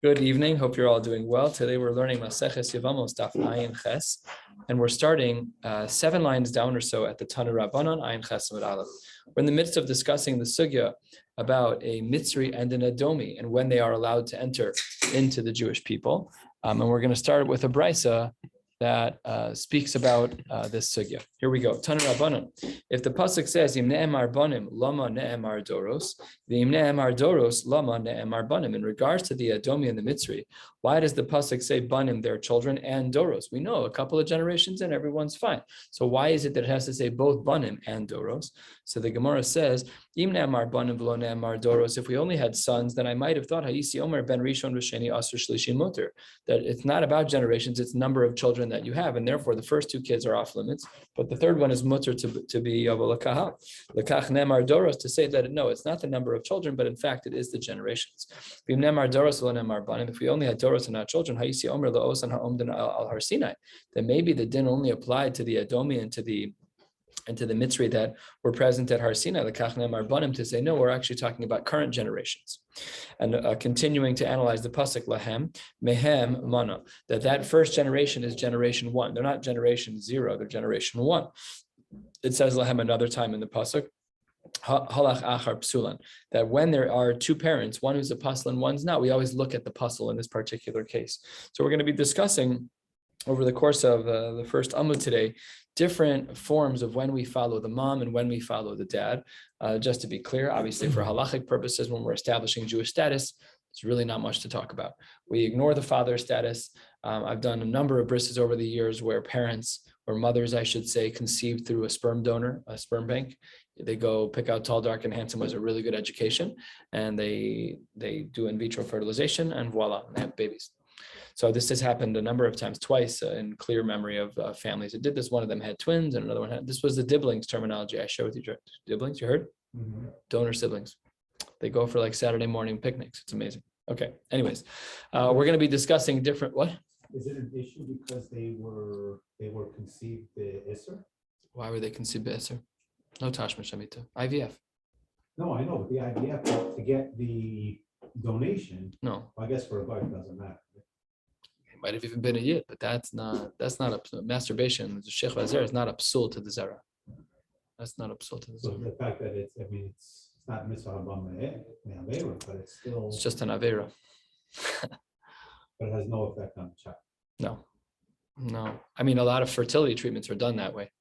Good evening. Hope you're all doing well. Today we're learning Maseches Yevamos daf Ayin Ches, and we're starting 7 lines down or so at the Tanu Rabbanon Ayin Ches Amud Aleph. We're in the midst of discussing the sugya about a Mitzri and an Edomi and when they are allowed to enter into the Jewish people. And we're going to start with a brisa that speaks about this sugya. Here we go. Tanu Rabbanon. If the pasuk says Im ne'emar banim lama ne'emar doros, the Im ne'emar doros lama ne'emar banim. In regards to the Edomi and the Mitzri, why does the pasuk say banim, their children, and doros? We know a couple of generations and everyone's fine. So why is it that it has to say both banim and doros? So the Gemara says Im ne'emar banim v'lo ne'emar doros. If we only had sons, then I might have thought Hayisi Omer ben Rishon v'Sheni Asr Shlishi Muter, that it's not about generations, it's number of children that you have, and therefore the first 2 kids are off limits, but the third one is mutter to be yavolakaha. Lekach nemar doros, to say that no, it's not the number of children, but in fact it is the generations. If nemar doros lo nemar banim, if we only had doros and not children, hayisi omer laos and ha'omden al har Sinai, then maybe the din only applied to the Edomi and to the Mitzri that were present at Har Sinai, the Kach Nemar Banim, to say, no, we're actually talking about current generations. And continuing to analyze the pasuk, Lahem, Mehem, Mana, that first generation is generation 1. They're not generation 0, they're generation 1. It says Lahem another time in the pasuk, Halach Achar Psulan, that when there are 2 parents, one who's a pasul and one's not, we always look at the pasul in this particular case. So we're going to be discussing over the course of the first Amud today, different forms of when we follow the mom and when we follow the dad. Just to be clear, obviously for halachic purposes, when we're establishing Jewish status, there's really not much to talk about. We ignore the father status. I've done a number of brises over the years where parents, or mothers, I should say, conceived through a sperm donor, a sperm bank. They go pick out tall, dark, and handsome with a really good education, and they do in vitro fertilization, and voila, they have babies. So this has happened a number of times, twice in clear memory of families that did this. One of them had twins and another one had, this was the Dibblings terminology I share with you. Dibblings, you heard? Mm-hmm. Donor siblings. They go for like Saturday morning picnics. It's amazing. Okay, anyways, we're going to be discussing different, what? Is it an issue because they were conceived Isser? Why were they conceived Isser? No Tashma Shamita. IVF. No, I know, but the IVF to get the donation. No. I guess for a guy it doesn't matter. Might have even been a yid, but that's not a masturbation. The Sheikh Vazer is not a psul to the zera. That's not a psul to the zera. So the fact that it's not mitzvah avera, but it's still. It's just an avera. But it has no effect on the child. No. I mean, a lot of fertility treatments are done that way.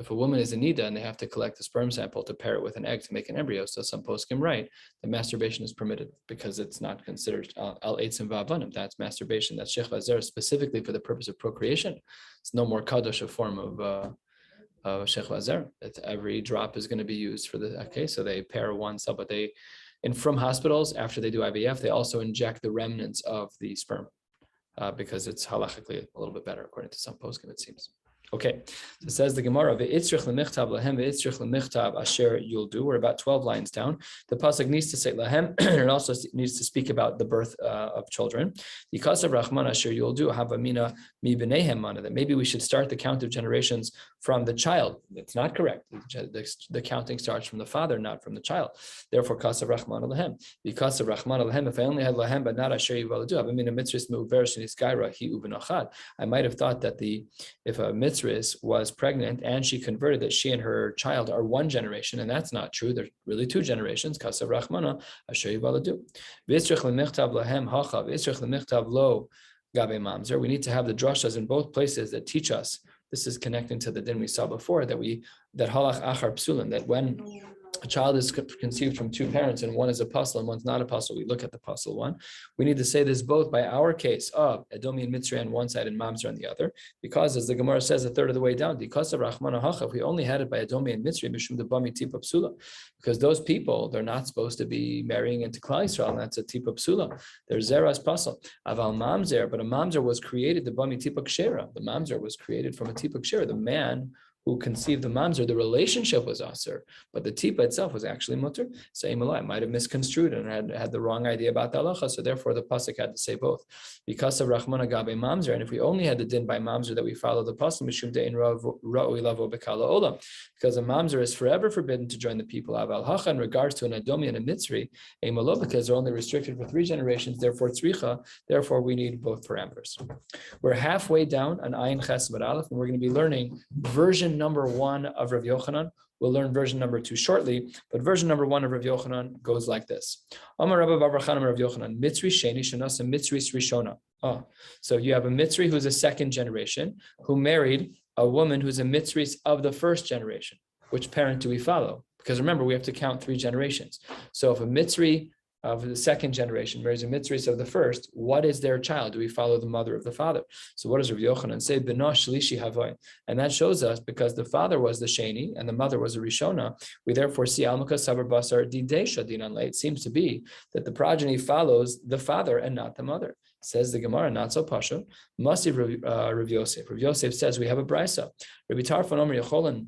If a woman is a nida and they have to collect a sperm sample to pair it with an egg to make an embryo, so some poskim write that masturbation is permitted because it's not considered al eitzim va'avanim. That's masturbation. That's sheikh vazer specifically for the purpose of procreation. It's no more kadosh, a form of sheikh vazer. Every drop is going to be used for the so they pair one cell, but from hospitals after they do IVF, they also inject the remnants of the sperm because it's halachically a little bit better according to some poskim, it seems. Okay, so it says the Gemara, "Ve'itzrich lemichtav lahem, ve'itzrich lemichtav asher yuldu." We're about 12 lines down. The pasuk needs to say lahem, and it also needs to speak about the birth of children. Because of Rahman asher yuldu havamina mi b'neihem mana, that maybe we should start the count of generations from the child. It's not correct. The counting starts from the father, not from the child. Therefore, kasav Rahman lahem. Because of Rahman lahem, if I only had lahem but not asher yivaledu, havamina mitzris meuveres sheniskaira hi ubenachad. I might have thought that if a mitzris was pregnant and she converted, that she and her child are 1 generation, and that's not true. They're really 2 generations. Kasav Rachmana asher yivaladu. V'yitzrich lemichtav lahem hacha v'yitzrich lemichtav lo gabe mamzer. We need to have the drashas in both places that teach us. This is connecting to the din we saw before that halach achar psulim, that when a child is conceived from 2 parents and one is a pasul and one's not a pasul, we look at the pasul one. We need to say this both by our case of Edomi and Mitzri on one side and Mamzer on the other, because as the Gemara says a third of the way down, because of Rahman Hachav, we only had it by Edomi and Mitzri, Mishum the Bami Tipa Psula, because those people, they're not supposed to be marrying into Klal Yisrael, and that's a Tipa Psula. They're Zera's pasul. Aval Mamzer, but a Mamzer was created, the Bami Tipa Kshera. The Mamzer was created from a Tipa Kshera. The man who conceived the mamzer, the relationship was asur, but the tipa itself was actually mutter. Say Malai might have misconstrued and had the wrong idea about the halacha, so therefore the pasuk had to say both. Because of Rachmana Gabe mamzer, and if we only had the din by mamzer that we follow the pasuk mishum de'in ra'ui lavo bekala olam, because a mamzer is forever forbidden to join the people. Aval hacha in regards to an Adomi and a Mitzri, a malo, because they're only restricted for 3 generations, therefore tzricha, therefore we need both parameters. We're halfway down on Ayin Ches Amud Aleph, and we're going to be learning version number 1 of Rav Yochanan. We'll learn version number 2 shortly, but version number 1 of Rav Yochanan goes like this. Amar Rabbi Baruch Rav Yochanan, Mitzri Sheni Shanas and Mitzri Rishona. So you have a Mitzri who's a 2nd generation who married a woman who's a Mitzri of the 1st generation. Which parent do we follow? Because remember, we have to count 3 generations. So if a Mitzri of the 2nd generation marries a Mitzri of the 1st, what is their child? Do we follow the mother of the father? So what does Rav Yochanan say? B'no shlishi havoy. And that shows us, because the father was the Sheni and the mother was a Rishona, we therefore see Almaka Savar Basar Didesha Dinan. It seems to be that the progeny follows the father and not the mother. Says the Gemara, not so pasha. Masiv Rav Yosef. Rav Yosef says we have a brisa. Rabbi Tarfon Omer Yecholan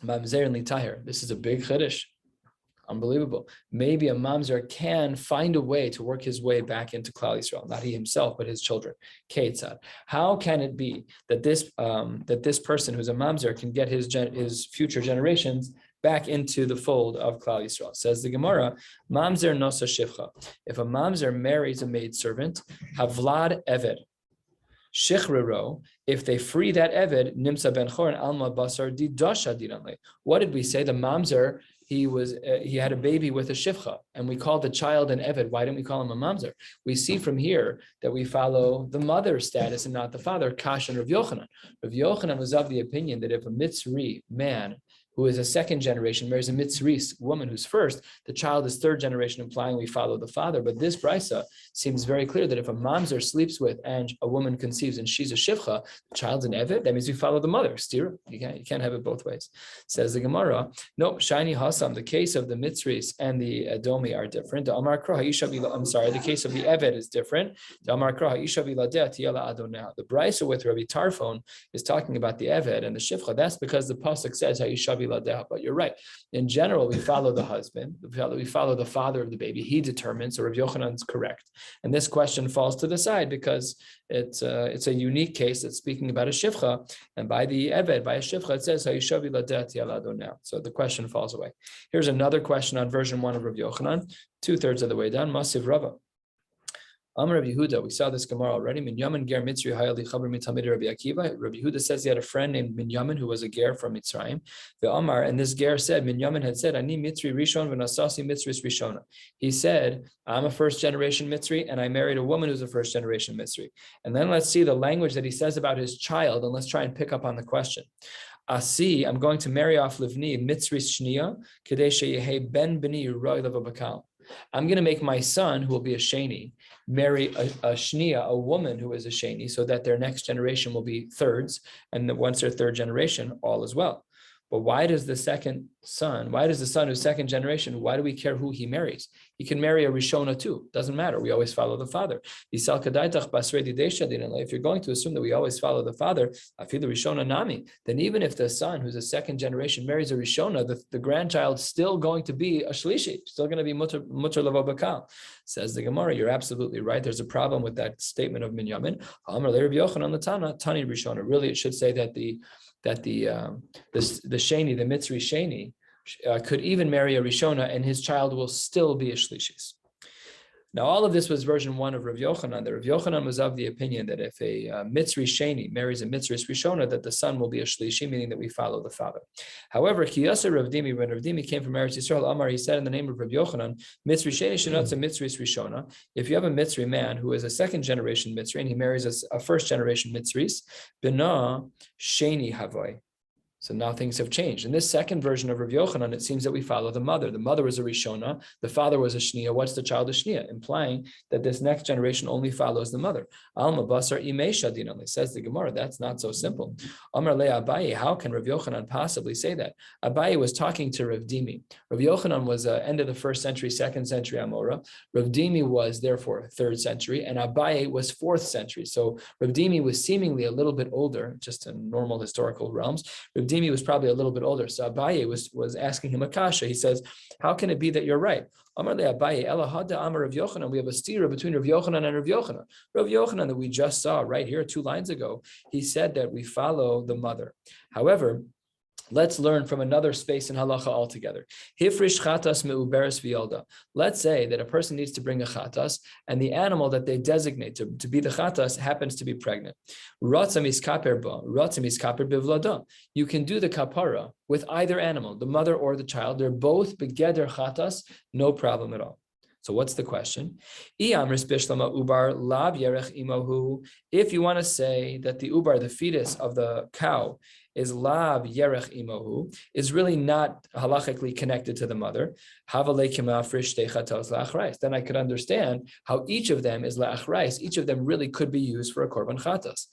Mamzer and Litahir. This is a big chiddush. Unbelievable. Maybe a mamzer can find a way to work his way back into Klal Yisrael, not he himself, but his children. Ketzad. How can it be that this person who's a mamzer can get his future generations back into the fold of Klal Yisrael? Says the Gemara, mamzer nosa shivcha. If a mamzer marries a maidservant, havlad eved. Shichrero, if they free that eved, nimsa ben chor and alma basar didasha diranle. What did we say? The mamzer, he had a baby with a shivcha, and we called the child an eved. Why didn't we call him a mamzer? We see from here that we follow the mother's status and not the father. Kash and Rav Yochanan. Rav Yochanan was of the opinion that if a Mitzri man who is a 2nd generation marries a Mitzri woman who's 1st, the child is 3rd generation, implying we follow the father. But this brisa seems very clear that if a mamzer sleeps with and a woman conceives and she's a shivcha, the child's an eved, that means we follow the mother. Stira, you can't have it both ways. Says the Gemara, no, shiny hasam, the case of the Mitzris and the Adomi are different. The case of the eved is different. The brisa with Rabbi Tarfon is talking about the eved and the shivcha. That's because the pasuk says ha'isha. But you're right. In general, we follow the husband. We follow the father of the baby. He determines. So Rav Yochanan's correct. And this question falls to the side because it's a unique case that's speaking about a shivcha. And by the eved, by a shivcha, it says ha'ishavi ladeh yalado now. So the question falls away. Here's another question on version 1 of Rav Yochanan, 2/3 of the way down. Masiv Rava. Amar Rabbi Yehuda, we saw this Gemara already. Minyamin ger Mitzri hayali chaber mitamid Rabbi Akiva. Rabbi Yehuda says he had a friend named Minyamin who was a ger from Mitzrayim. The Amar, and this ger said, Minyamin had said, Ani Mitzri Rishon v'nasasi Mitzris Rishona. He said, I'm a 1st generation Mitzri, and I married a woman who's a 1st generation Mitzri. And then let's see the language that he says about his child, and let's try and pick up on the question. Asi, I'm going to marry off Livni Mitzri Shnia, Kadei sheyehe ben b'ni roi levabakal. I'm going to make my son, who will be a sheni, marry a shnia, a woman who is a sheni, so that their next generation will be 3rds, and that once they're 3rd generation, all is well. But why does the son who's 2nd generation, why do we care who he marries? He can marry a Rishona too. Doesn't matter. We always follow the father. If you're going to assume that we always follow the father, then even if the son who's a 2nd generation marries a Rishona, the grandchild's still going to be a Shlishi, still going to be mutter lavabakal. Says the Gemara, you're absolutely right. There's a problem with that statement of Minyamin. Really, it should say that the sheni, the Mitzri sheni, could even marry a Rishona, and his child will still be a Shlishis. Now, all of this was version 1 of Rav Yochanan. The Rav Yochanan was of the opinion that if a Mitzri Sheni marries a Mitzri Rishona, that the son will be a Shlishi, meaning that we follow the father. However, Kiyasa Rav Dimi, when Rav Dimi came from Eretz Yisrael, Amar, he said in the name of Rav Yochanan, Mitzri Sheni Shenatz a Mitzri Rishona. If you have a Mitzri man who is a 2nd generation Mitzri and he marries a 1st generation Mitzris, Bina Sheni Havoy. So now things have changed. In this second version of Rav Yochanan, it seems that we follow the mother. The mother was a Rishona, the father was a Shnia. What's the child of Shnia? Implying that this next generation only follows the mother. Alma Basar Imesha Dinale, says the Gemara. That's not so simple. Amar Le Abaye, how can Rav Yochanan possibly say that? Abaye was talking to Rav Dimi. Rav Yochanan was end of the 1st century, 2nd century Amora. Rav Dimi was therefore 3rd century, and Abaye was 4th century. So Rav Dimi was seemingly a little bit older, just in normal historical realms. Rav Dimi Dimi was probably a little bit older. So Abaye was asking him a kasha. He says, how can it be that you're right? Amar le Abaye, Ela hada amar Rav Yochanan. We have a stira between Rav Yochanan and Rav Yochanan. Rav Yochanan that we just saw right here 2 lines ago, he said that we follow the mother. However, let's learn from another space in halacha altogether. Hifrish chatas meuberes v'yolda. Let's say that a person needs to bring a chatas, and the animal that they designate to be the chatas happens to be pregnant. Ratza miskaper bivlada. You can do the kapara with either animal, the mother or the child. They're both begeder chatas, no problem at all. So what's the question? If you want to say that the ubar, the fetus of the cow, is lav yerech imohu, is really not halachically connected to the mother, then I could understand how each of them is la'achrais. Each of them really could be used for a korban chatas.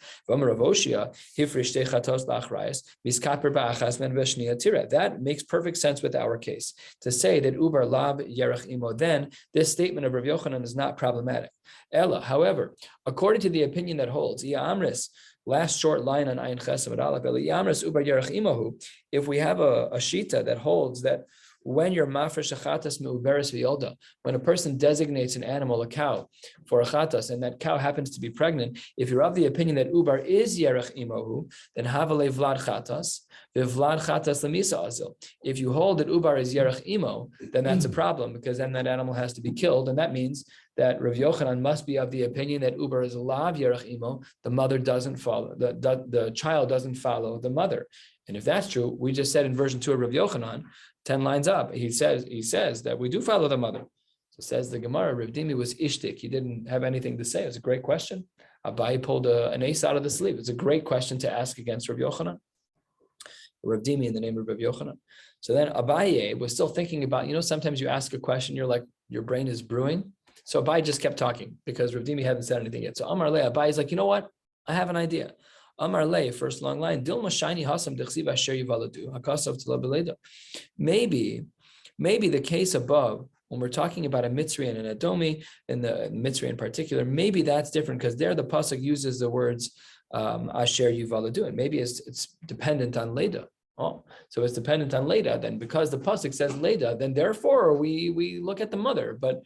That makes perfect sense with our case. To say that ubar lav yerech imo, then this statement of Rav Yochanan is not problematic. Ella, however, according to the opinion that holds, Amris, last short line on Ayin Chesed Aleph, if we have a shita that holds that when you're mafresh achatas meuberes v'yolda, when a person designates an animal, a cow, for a chatas, and that cow happens to be pregnant, if you're of the opinion that ubar is yerech imohu, then havale vlad chatas, v'vlad chatas lemisa azil. If you hold that ubar is yerech imo, then that's a problem, because then that animal has to be killed, and that means that Rav Yochanan must be of the opinion that ubar is lav yerech imo, the mother doesn't follow, the child doesn't follow the mother. And if that's true, we just said in version 2 of Rav Yochanan, 10 lines up, he says that we do follow the mother. So says the Gemara, Rav Dimi was ishtik. He didn't have anything to say. It was a great question. Abai pulled an ace out of the sleeve. It's a great question to ask against Rav Yochanan. Rav Dimi in the name of Rav Yochanan. So then Abaye was still thinking about, sometimes you ask a question, you're like, your brain is brewing. So Abai just kept talking because Rav Dimi hadn't said anything yet. So Amar Le, Abai is like, you know what? I have an idea. Amar Le, first long line, Dilma Shiny Hasam Dechsiv Asher Yivaladu, Hakasav Tlabeleda. Maybe the case above, when we're talking about a Mitzri and an Adomi, and the Mitzri in particular, maybe that's different because there the pasuk uses the words Asher Yivaladu, and maybe it's dependent on Leda. Oh, so it's dependent on Leda. Then because the pasuk says Leda, then therefore we look at the mother. But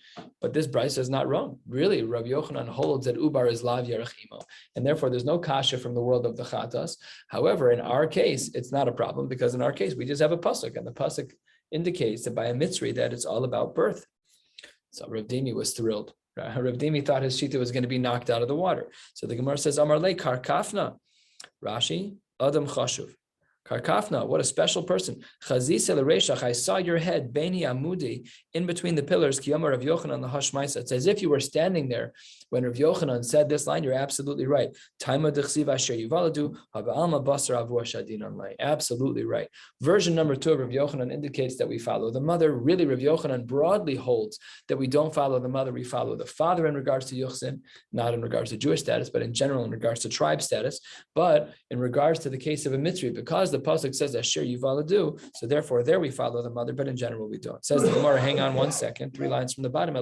this brisa is not wrong. Really, Rabbi Yochanan holds that ubar is lav yerech imo, and therefore there's no kasha from the world of the chatas. However, in our case, it's not a problem because in our case we just have a pasuk, and the pasuk indicates that by a mitzri that it's all about birth. So Rav Dimi was thrilled. Rav Dimi thought his shita was going to be knocked out of the water. So the Gemara says, Amar le karkafna, Rashi Adam chashuv. Karkafna, what a special person. Chazisa l'reishach, I saw your head, Beni Amudi, in between the pillars, Kiyama Rav Yochanan the Hashmaisa. It's as if you were standing there when Rav Yochanan said this line. You're absolutely right. Taima d'chsiv asher yivaladu, ha'ba'alma basar avu ashadin online. Absolutely right. Version number 2 of Rav Yochanan indicates that we follow the mother. Really, Rav Yochanan broadly holds that we don't follow the mother, we follow the father in regards to Yuchsin, not in regards to Jewish status, but in general in regards to tribe status. But in regards to the case of a mitzri, because the pasuk says Asher Yivaladu, so therefore there we follow the mother, but in general we don't. It says the Gemara, hang on one second, 3 lines from the bottom.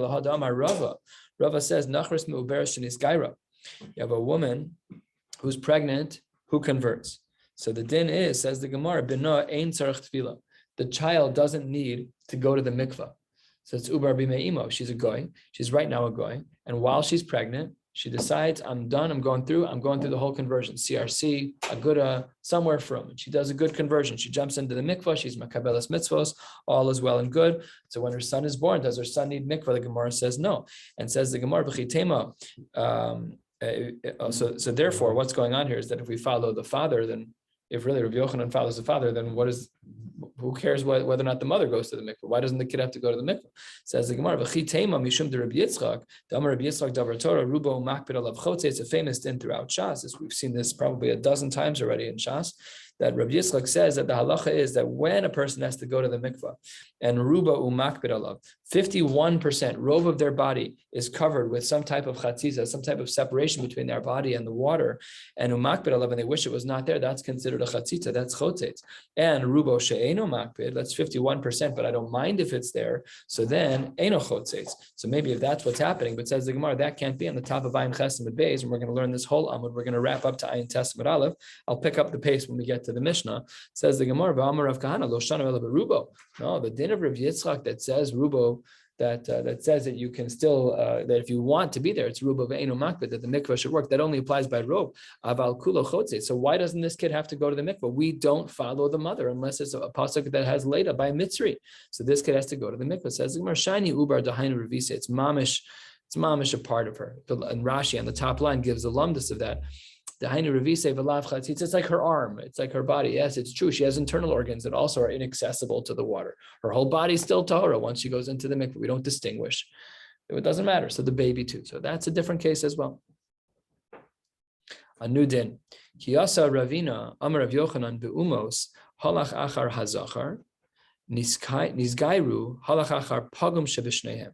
Rava says Nachris Meuberes Shenis Gaira. You have a woman who's pregnant who converts. So the din is, says the Gemara, Bina Ein Tzarech Tefillah. The child doesn't need to go to the mikvah. So it's Ubar Bimei Imo. She's a goy. She's right now a goy, and while she's pregnant, she decides, I'm done, I'm going through the whole conversion, CRC, Aguda, somewhere from. And she does a good conversion. She jumps into the mikvah, she's makabelas mitzvos, all is well and good. So when her son is born, does her son need mikvah? The Gemara says no. And says the Gemara, B'chitema, so therefore, what's going on here is that if we follow the father, then if really Rabbi Yochanan follows the father, then who cares whether or not the mother goes to the mikvah? Why doesn't the kid have to go to the mikvah? Says the Gemara, "V'chitema mishum de Rabbi Yitzchak, Damar Rabbi Yitzchak davar Torah rubo makpid alav chotze." It's a famous din throughout Shas. We've seen this probably a dozen times already in Shas. That Rabbi Yitzchak says that the halacha is that when a person has to go to the mikvah, and ruba umakbid alav, 51%, rove of their body is covered with some type of chatziza, some type of separation between their body and the water, and umakbid alav, and they wish it was not there, that's considered a chatzitza, that's chotzitz. And rubo she'eno makbid, that's 51%, but I don't mind if it's there, so then eno chotzitz. So maybe if that's what's happening, but says the Gemara, that can't be on the top of Ayin Ches Amud Beis, and we're going to learn this whole Amud. We're going to wrap up to Ayin Tes Amud Aleph. I'll pick up the pace when we get to the Mishnah, says the Gemara, "V'amar Rav Kahana lo shana ela berubo." No, the din of Rav Yitzchak that says rubo, that says that you can still that if you want to be there, it's rubo ve'enu makbid, that the mikvah should work. That only applies by robe. Aval kulo chotze. So why doesn't this kid have to go to the mikvah? We don't follow the mother unless it's a pasuk that has later by mitzri. So this kid has to go to the mikvah. Says the Gemara, shani ubar dahainu revisa. It's mamish a part of her. And Rashi on the top line gives the lumdus of that. It's like her arm, it's like her body. Yes, it's true. She has internal organs that also are inaccessible to the water. Her whole body's still Torah once she goes into the mikveh. We don't distinguish. It doesn't matter. So the baby too. So that's a different case as well. A new din. Kiyasa Ravina, Amar Rav Yochanan be'umos, halach achar hazachar, nizgairu, halach achar pagum shebishnehem.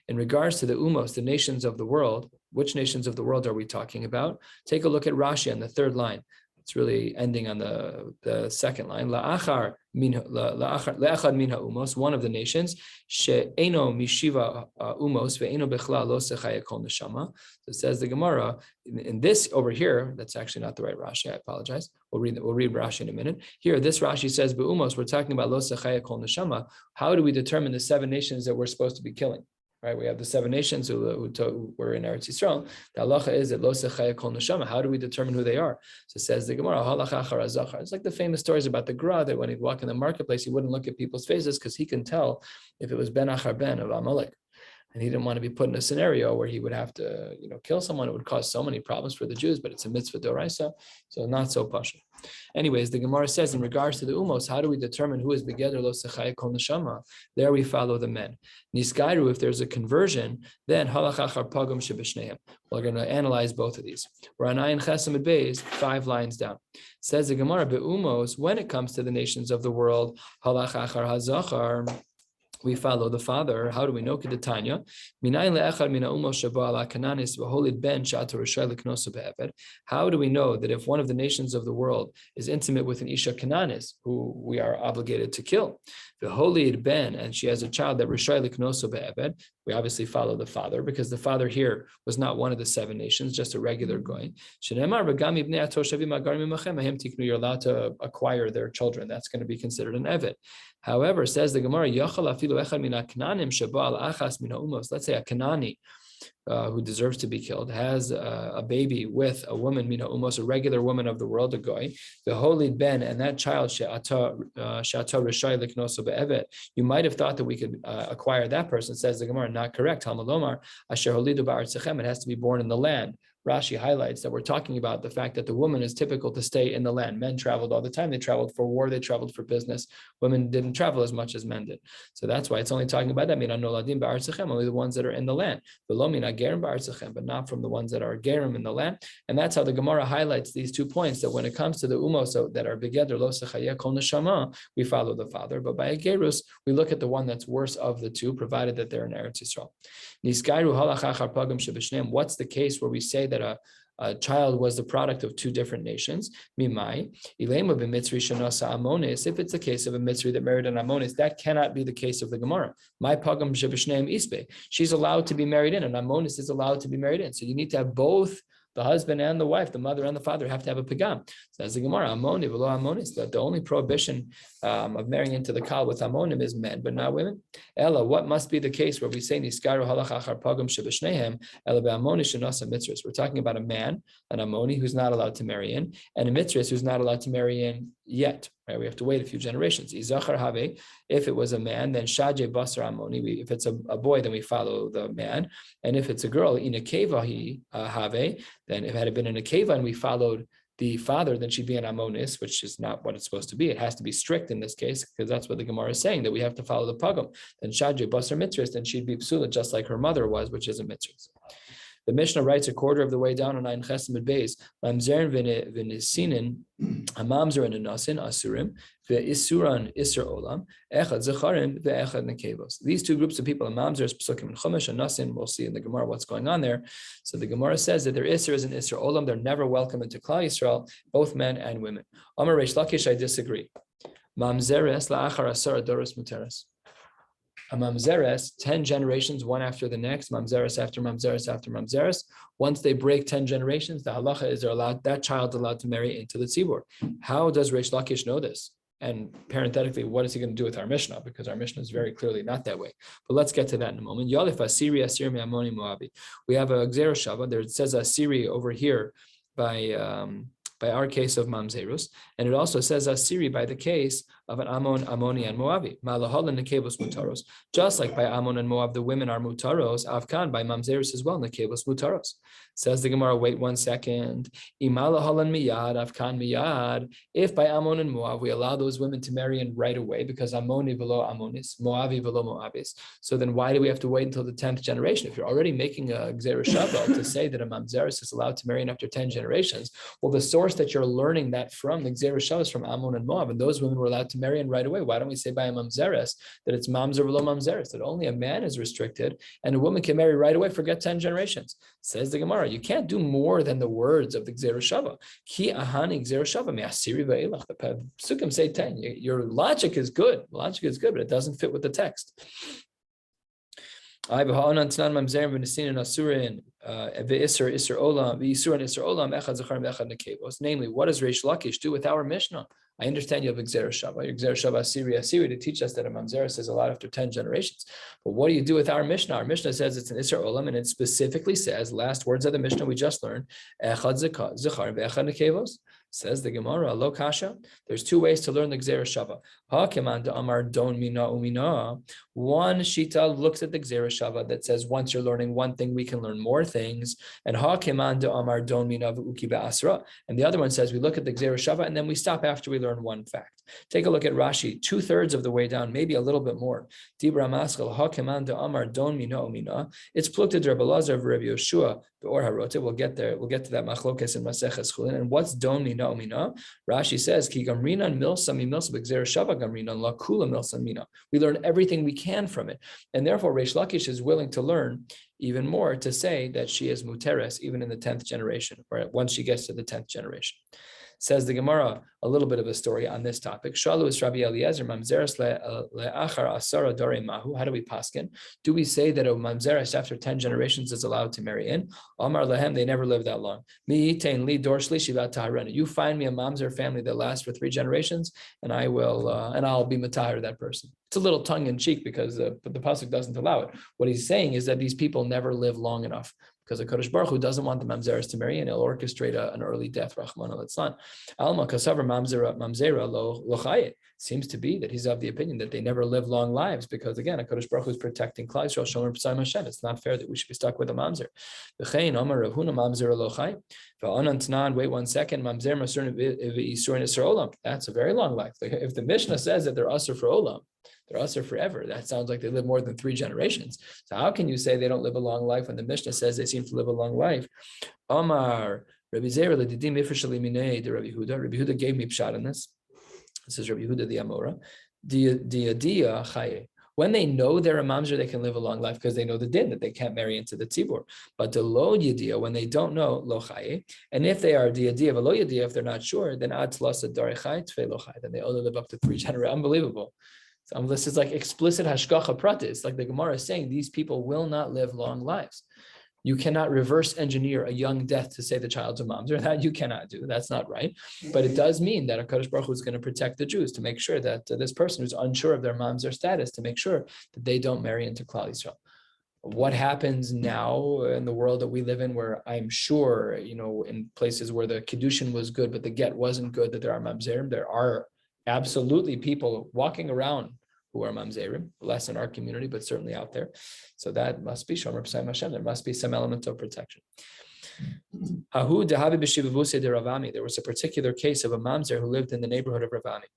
In regards to the umos, the nations of the world, which nations of the world are we talking about? Take a look at Rashi on the third line. It's really ending on the second line. La'achad minha umos, one of the nations. She'eno mishiva umos ve'eno bechla lo sechaya kol neshama. So it says the Gemara in this over here. That's actually not the right Rashi. I apologize. We'll read Rashi in a minute. Here, this Rashi says be'umos. We're talking about lo sechaya kol neshama. How do we determine the 7 nations that we're supposed to be killing? Right, we have the 7 nations who were in Eretz Yisrael. The halacha is that lo sechaya kol neshama. How do we determine who they are? So it says the Gemara, halacha achar hazachar. It's like the famous stories about the Gra that when he'd walk in the marketplace, he wouldn't look at people's faces because he can tell if it was ben achar ben of Amalek. And he didn't want to be put in a scenario where he would have to, kill someone. It would cause so many problems for the Jews, but it's a mitzvah d'oraisa, so not so pasha. Anyways, the Gemara says in regards to the umos, how do we determine who is begeder lo sechaya kol neshama? There we follow the men. Niskairu, if there's a conversion, then halach achar pagum shebishnehem. We're going to analyze both of these. We're on ayin chesamid beis, 5 lines down. Says the Gemara, be'umos, when it comes to the nations of the world, halach achar hazachar, we follow the father. How do we know? Kedatanya. How do we know that if one of the nations of the world is intimate with an Isha Kananis, who we are obligated to kill, the holy ben, and she has a child that Rishai Liknoso Be'eved, we obviously follow the father because the father here was not one of the 7 nations, just a regular goy. You're allowed to acquire their children. That's going to be considered an eved. However, says the Gemara, let's say a Kanani who deserves to be killed has a baby with a woman, mina umos, a regular woman of the world, a goy, the holy ben, and that child you might have thought that we could acquire that person. Says the Gemara, not correct. It has to be born in the land. Rashi highlights that we're talking about the fact that the woman is typical to stay in the land. Men traveled all the time. They traveled for war. They traveled for business. Women didn't travel as much as men did. So that's why it's only talking about that. Only the ones that are in the land. But not from the ones that are gerim in the land. And that's how the Gemara highlights these 2 points, that when it comes to the umos that are begeder lo sechaya kol neshama, we follow the father. But by a gerus, we look at the one that's worse of the 2, provided that they're in Eretz Yisrael. What's the case where we say that a child was the product of 2 different nations? Mimai, if it's the case of a Mitzri that married an Ammonis, that cannot be the case of the Gemara. My pagam shebishneim isbe. She's allowed to be married in, and Ammonis is allowed to be married in. So you need to have both the husband and the wife, the mother and the father, have to have a pagam. So as the Gemara, Ammoni v'lo Ammonis, that the only prohibition of marrying into the kal with Ammonim is men, but not women. Ella, what must be the case where we say niskaru halach achar pagam shebishnehem ella be'ammoni shenasa mitzris? We're talking about a man, an Ammoni, who's not allowed to marry in, and a mitzris who's not allowed to marry in yet. Right? We have to wait a few generations. Izachar have, if it was a man, then shadje basar Ammoni. If it's a boy, then we follow the man, and if it's a girl, inakeva he have, then if it had been in a keva and we followed the father, then she'd be an Ammonis, which is not what it's supposed to be. It has to be strict in this case, because that's what the Gemara is saying, that we have to follow the pagam. Then Shadje Basar Mitzris, then she'd be psula, just like her mother was, which is a Mitzris. The Mishnah writes a quarter of the way down on Ayin Chesamid Beis, Mamzer v'nisinin, Mamzer and Nasin Asurim, ve'isuran Isser Olam, Echad Zecharim, ve'echad Nekevos. These 2 groups of people, a Mamzer is Pesukim and Chumash, and Nasin, we'll see in the Gemara what's going on there. So the Gemara says that their Isser is an Isser Olam, they're never welcome into Klal Yisrael, both men and women. Amar Reish Lakish, I disagree. Mamzeres la'achar asar adoros muteres. a mamzeres, 10 generations, one after the next, mamzeres after mamzeres after mamzeres. Once they break 10 generations, the halacha is that child's allowed to marry into the tzibur. How does Reish Lakish know this? And parenthetically, what is he going to do with our Mishnah? Because our Mishnah is very clearly not that way. But let's get to that in a moment. Yalif Asiri Asir Me'amoni Moabi. We have a Gzera Shava. There it says Asiri over here by our case of Mamzerus, and it also says Asiri by the case of an Ammon, Ammoni, and Moabi. Malahalan Nekebos Mutaros. Just like by Ammon and Moab, the women are Mutaros, Afkan by Mamzerus as well, Nekebos Mutaros. Says the Gemara, wait 1 second. Imalahalan Miyad, Afkan Miyad. If by Ammon and Moab we allow those women to marry in right away, because Ammoni velo Ammonis, Moabi velo Moabis. So then why do we have to wait until the 10th generation? If you're already making a Gzera Shava to say that a Mamzerus is allowed to marry in after 10 generations, well, the source that you're learning that from, the Gzera Shava, is from Ammon and Moab, and those women were allowed to marry in right away. Why don't we say by a Mamzeres that it's Mamzer velo Mamzeres, that only a man is restricted and a woman can marry right away, forget 10 generations? Says the Gemara, you can't do more than the words of the Gzera Shava. Ki ahani Gzera Shava me asiri ve'elach. The Psukim say 10. Your logic is good. Logic is good, but it doesn't fit with the text. Namely, what does Reish Lakish do with our Mishnah? I understand you have Gzera Shava. Your Gzera Shava Asiri to teach us that a Mamzeres is allowed after 10 generations. But what do you do with our Mishnah? Our Mishnah says it's an Isser Olam, and it specifically says, last words of the Mishnah we just learned, Echad Zechar ve'echad Nekevos. Says the Gemara, Lo Kasha. There's 2 ways to learn the Gzera Shava. Ha-keman Amar Don Mina Umina. One Shita looks at the Gzera Shava that says once you're learning one thing, we can learn more things. And Ha-keman Amar Don Mina Uki Ba'asra. And the other one says we look at the Gzera Shava and then we stop after we learn one fact. Take a look at Rashi, 2/3 of the way down, maybe a little bit more. Dibra Maskal Ha-keman Amar Don Mina Umina. It's plukted Rabbi Lazar of Rabbi Yoshua or Harota. We'll get there. We'll get to that Machlokes in Maseches Chulin. And what's Don Mina Umina? Rashi says Ki Gamrinan Milsa Mi Milsa B'Gzera Shava Gamrinan La Kula Milsa Mina. We learn everything we can from it, and therefore Reish Lakish is willing to learn even more to say that she is muteres even in the 10th generation, or once she gets to the 10th generation. Says the Gemara, a little bit of a story on this topic. Shalu is Rabbi Eliezer, Mamzeres le'achar asara dore mahu. How do we paskin? Do we say that a Mamzeres after 10 generations is allowed to marry in? Amar lehem, they never live that long. Mi yitain li dor shlishi v'taharena. You find me a Mamzer family that lasts for 3 generations, and I will, and I'll be matahir that person. It's a little tongue in cheek because the pasuk doesn't allow it. What he's saying is that these people never live long enough, because the Kodesh Baruch Hu doesn't want the Mamzeres to marry, and he'll orchestrate an early death. Rachmana litzlan. Alma kasavar mamzera lo chaye. Seems to be that he's of the opinion that they never live long lives, because again, a Kodesh Baruch Hu is protecting Klal Yisrael, Shomer B'Sayim Hashem. It's not fair that we should be stuck with a mamzer. V'chein Amar Rav Huna mamzera lo chaye. V'anan tanan. Wait 1 second. Mamzer maser v'yisur nisur olam. That's a very long life. If the Mishnah says that they're asur for olam, they're usher forever, that sounds like they live more than 3 generations. So how can you say they don't live a long life when the Mishnah says they seem to live a long life? Omar, Rabbi Zera, the Rabbi Huda gave me pshat on this. This is Rabbi Huda the Amora. When they know they're a mamzer, they can live a long life because they know the din that they can't marry into the tzibur. But the lo yediyah, when they don't know, lo chaye, and if they are diyadiyah, lo yediyah, if they're not sure, then ad tlasa dare chay tfei lo chay, then they only live up to 3 generations. Unbelievable. So this is like explicit hashgacha prata. It's like the Gemara is saying these people will not live long lives. You cannot reverse engineer a young death to say the child's a mamzer. That you cannot do. That's not right. But it does mean that a Kodesh Baruch Hu is going to protect the Jews, to make sure that this person who's unsure of their mamzer status, to make sure that they don't marry into Klal Yisrael. What happens now in the world that we live in, where I'm sure, in places where the kiddushin was good, but the get wasn't good, that there are mamzerim, there are absolutely people walking around who are mamzerim, less in our community, but certainly out there. So that must be Shomer B'Sayim Hashem. There must be some element of protection. There was a particular case of a mamzer who lived in the neighborhood of Ravami.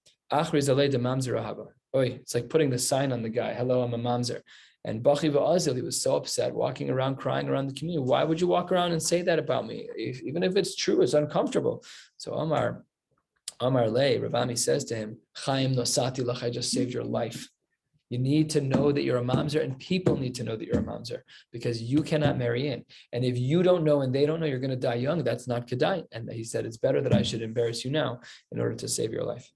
It's like putting the sign on the guy, hello, I'm a mamzer. And Bachi v'azil, he was so upset, walking around, crying around the community. Why would you walk around and say that about me? Even if it's true, it's uncomfortable. So Amar Le, Ravami says to him, Chaim nosati lach, I just saved your life. You need to know that you're a mamzer, and people need to know that you're a mamzer, because you cannot marry in. And if you don't know and they don't know, you're going to die young. That's not kedai. And he said, it's better that I should embarrass you now in order to save your life.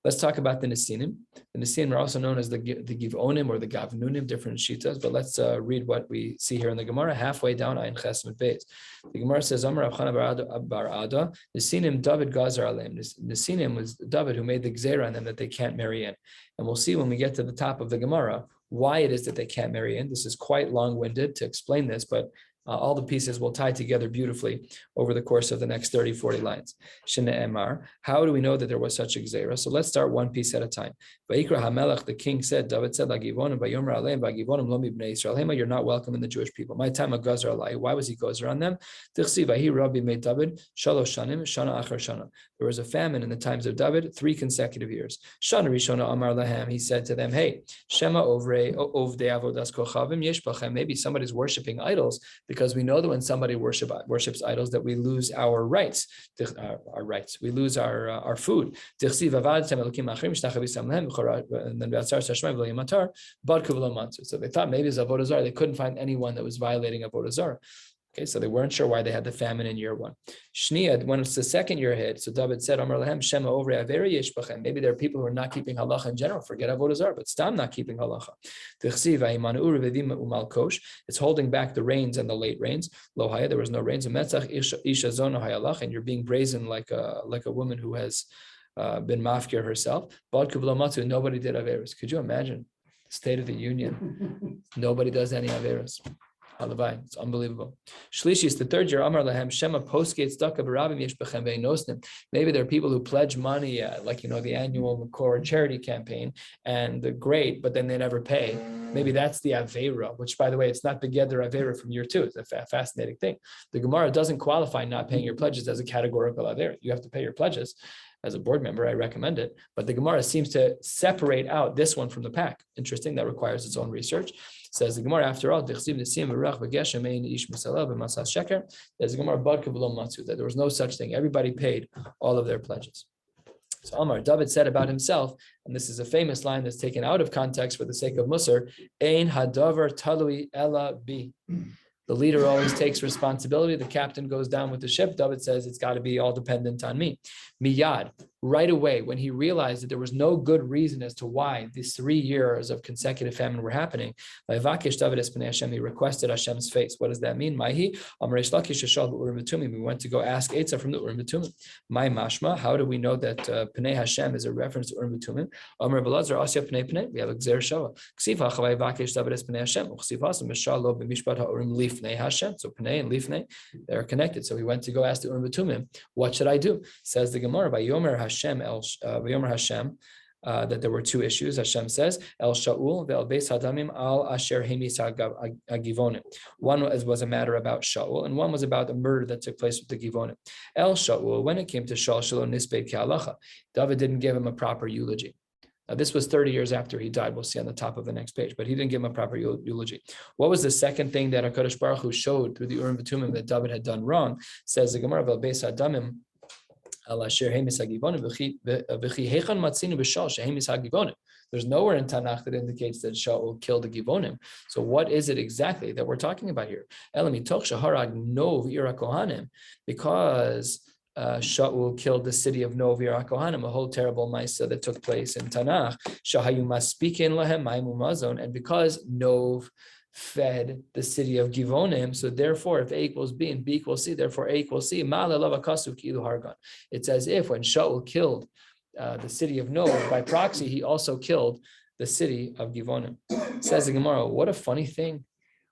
Let's talk about the Nesinim. The Nesinim are also known as the Givonim or the Gavnunim, different shitas. But let's read what we see here in the Gemara, halfway down Ayin Ches Mid Beis. The Gemara says, Amar Rav Chana bar Ada, Nesinim David Gazer Aleim. Nesinim was David who made the Gzeira on them that they can't marry in. And we'll see when we get to the top of the Gemara why it is that they can't marry in. This is quite long-winded to explain this, but all the pieces will tie together beautifully over the course of the next 30, 40 lines. Shne'emar, how do we know that there was such a gzeira? So let's start one piece at a time. Vayikra HaMelech, the king said, David said, Lagivonim, Vayomer Aleim, Vagivonim lo mibnei Yisrael. Hema, you're not welcome in the Jewish people. My time of Gazer Alai. Why was he Gazer on them? Tichsi, Vahi Rabbi made David, Shalosh Shanim, Shana Achar Shana. There was a famine in the times of David, 3 consecutive years. Shana Rishona Amar Lahem, he said to them, hey, Shema Ovdei Avodas Kochavim Yesh Bachem. Maybe somebody's worshiping idols, because we know that when somebody worships idols, that we lose our rights. We lose our food. And then so they thought maybe it's Avodah Zarah. They couldn't find anyone that was violating Avodah Zarah. Okay, so they weren't sure why they had the famine in year 1. Shnia, when it's the second year hit, so David said, Amar Lahem, Shema Ovre Averi Yesh Bachem. Maybe there are people who are not keeping halacha in general, forget Avodah Zarah, but Stam not keeping halacha. It's holding back the rains and the late rains. Lohaya, there was no rains. And you're being brazen like a woman who has been mafkir herself. Nobody did Averis. Could you imagine? State of the Union. Nobody does any Averis. It's unbelievable. Shlishi is the third year. Amar lahem Shema postgates daka barabim yesh bechem ve'nosnim. Maybe there are people who pledge money, like the annual core charity campaign, and they're great, but then they never pay. Maybe that's the avera, which, by the way, it's not the Begeder avera from year 2. It's a fascinating thing. The Gemara doesn't qualify not paying your pledges as a categorical avera. You have to pay your pledges. As a board member, I recommend it. But the Gemara seems to separate out this one from the pack. Interesting. That requires its own research. Says the Gemara, after all, there's the Gemara that there was no such thing. Everybody paid all of their pledges. So Amar, David said about himself, and this is a famous line that's taken out of context for the sake of Musar, Ein hadavar talui ella bi. The leader always takes responsibility. The captain goes down with the ship. David says it's got to be all dependent on me. Miyad, right away, when he realized that there was no good reason as to why these 3 years of consecutive famine were happening, he requested Hashem's face. What does that mean? We went to go ask Eitzah from the Urim V'Tumim. My mashma, how do we know that Pnei Hashem is a reference to Urim V'Tumim? We have a Gzer Shava. So Pnei and Lifnei, they're connected. So we went to go ask the Urim V'Tumim, what should I do? Says the Gemara, by Yomer Hashem, that there were 2 issues. Hashem says, El Shaul ve'el Beis Hadamim al Asher Hemis Givonim. One was a matter about Shaul, and one was about the murder that took place with the Givonim. El Shaul, when it came to Shaul Shalom Nisbeit Ke'alacha, David didn't give him a proper eulogy. Now, this was 30 years after he died. We'll see on the top of the next page, but he didn't give him a proper eulogy. What was the second thing that HaKadosh Baruch Hu showed through the Urim V'Tumim that David had done wrong? Says the Gemara, Ve'el Beis Hadamim there's nowhere in Tanakh that indicates that Shaul killed the Givonim. So what is it exactly that we're talking about here? Because Shaul killed the city of Nov Kohanim, a whole terrible Maisa that took place in Tanakh. And because Nov fed the city of Givonim, so therefore if A equals B and B equals C, therefore A equals C. It's as if when Shaul killed the city of Nov, by proxy, he also killed the city of Givonim. Says the Gemara, what a funny thing.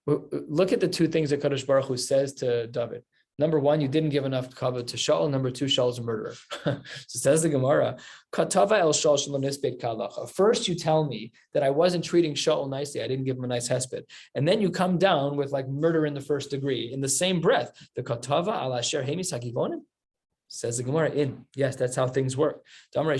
Look at the 2 things that Kadosh Baruch Hu says to David. Number 1, you didn't give enough cover to Shaul. Number 2, Shaul's a murderer. So says the Gemara, Katava el Shaul shalom nisbeit ka'alacha. First, you tell me that I wasn't treating Shaul nicely. I didn't give him a nice hesped. And then you come down with like murder in the first degree. In the same breath, the Katava al asher hemis hagivonim. Says the Gemara, yes, that's how things work. When you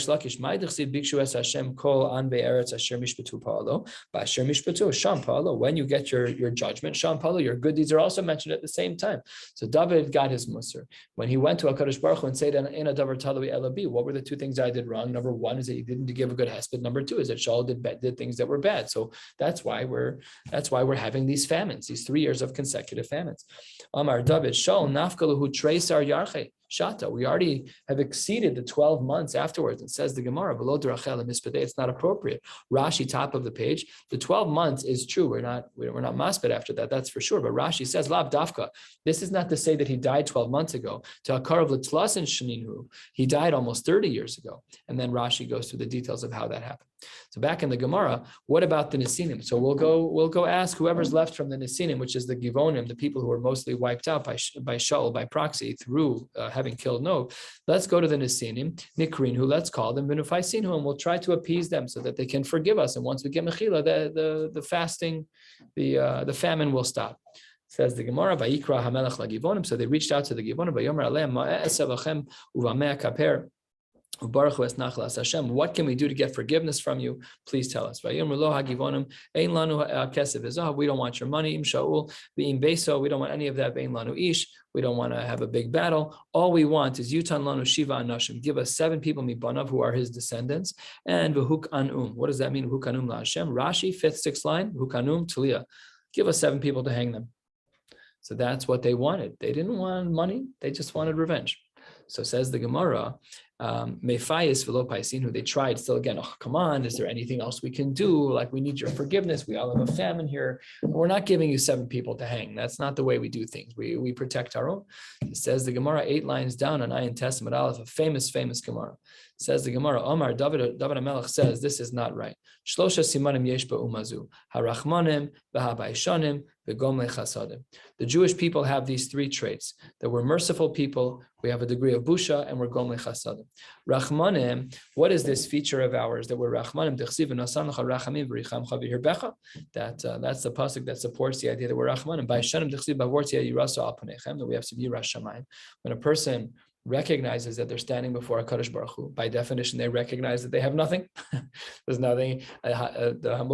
get your judgment, your good deeds are also mentioned at the same time. So David got his musar. When he went to HaKadosh Baruch Hu and said, what were the 2 things I did wrong? Number 1 is that he didn't give a good hesped. Number 2 is that Shaul did things that were bad. So that's why we're having these famines, these 3 years of consecutive famines. Amar David, Shaul nafkaluhu treisar yarche. Shata. We already have exceeded the 12 months afterwards. It says the Gemara, it's not appropriate. Rashi, top of the page, the 12 months is true. We're not masped after that, that's for sure. But Rashi says, Lav Dafka. This is not to say that he died 12 months ago. To Akarav L'tlasin Shaninu, he died almost 30 years ago. And then Rashi goes through the details of how that happened. So back in the Gemara, what about the Nesinim? So we'll go ask whoever's left from the Nesinim, which is the Givonim, the people who were mostly wiped out by Shaul, by proxy, through having killed No. Let's go to the Nesinim, Nikrinhu, let's call them, Benufaisinu, and we'll try to appease them so that they can forgive us. And once we get Mechila, the fasting, the famine will stop. Says the Gemara, Vayikra Hamelech LaGivonim. So they reached out to the Givonim, Vayomer Aleim Ma'eh Esavachem Uvameh Kaper. What can we do to get forgiveness from you? Please tell us. We don't want your money. We don't want any of that. We don't want to have a big battle. All we want is Yutan Lanu Shiva Anashim. Give us 7 people Mibanav who are his descendants. And V'hukanum. What does that mean? V'hukanum LaHashem. Rashi, 5th, 6th line. V'hukanum Talia. Give us 7 people to hang them. So that's what they wanted. They didn't want money. They just wanted revenge. So says the Gemara, Mefayis v'lo paisinu, they tried still again, oh, come on, is there anything else we can do? Like, we need your forgiveness. We all have a famine here. We're not giving you 7 people to hang. That's not the way we do things. We protect our own. It says the Gemara 8 lines down on Ayin Testament Aleph, a famous Gemara. It says the Gemara, Omar, David HaMelech says, this is not right. Shlosha simanim yesh ba'umazu, harachmanim, v'habaishanim, v'gomle chasadim. The Jewish people have these 3 traits, that we're merciful people, we have a degree of busha, and we're gomle chasadim. Rachmanim, what is this feature of ours that we're rachmanim? That's the pasuk that supports the idea that we're rachmanim. That we have some yiras shamayim. When a person recognizes that they're standing before a Kadosh Baruch Hu, by definition, they recognize that they have nothing. There's nothing. The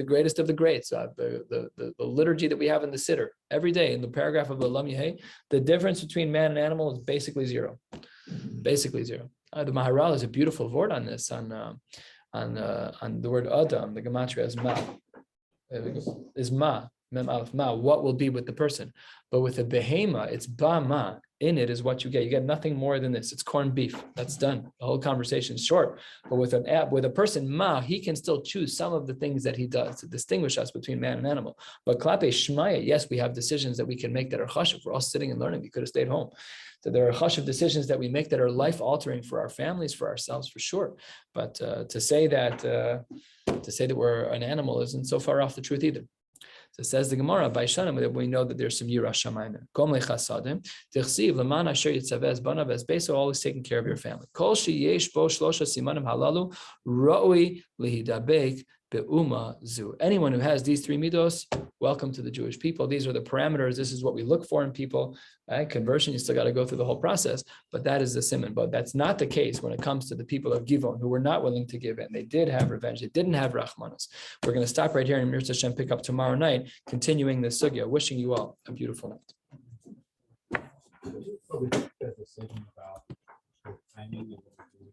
greatest of the greats. The liturgy that we have in the Siddur every day in the paragraph of the Lam Yehei, the difference between man and animal is basically zero. Basically zero. The Maharal is a beautiful word on this, on the word Adam. The gematria is ma. Mem Aleph Ma, what will be with the person? But with a behema, it's ba ma. In it is what you get. You get nothing more than this. It's corned beef. That's done. The whole conversation is short. But with a person ma, he can still choose some of the things that he does to distinguish us between man and animal. But klape shmaya, yes, we have decisions that we can make that are chashuv. We're all sitting and learning. We could have stayed home. So there are chashuv decisions that we make that are life altering for our families, for ourselves, for sure. But to say that we're an animal isn't so far off the truth either. So it says the Gemara by Shanim that we know that there's some yiras shamayim. Kom lechasadim tichsiv leman asher yitzavez banav as beso, always taking care of your family. Kol sheyesh bo shlosha simanim halalu roi lihidabek be'uma zu. Anyone who has these 3 midos, welcome to the Jewish people. These are the parameters. This is what we look for in people. Conversion, you still got to go through the whole process, but that is the siman. But that's not the case when it comes to the people of Givon who were not willing to give in. They did have revenge. They didn't have rachmanos. We're going to stop right here and Mir Hashem pick up tomorrow night, continuing the sugya. Wishing you all a beautiful night.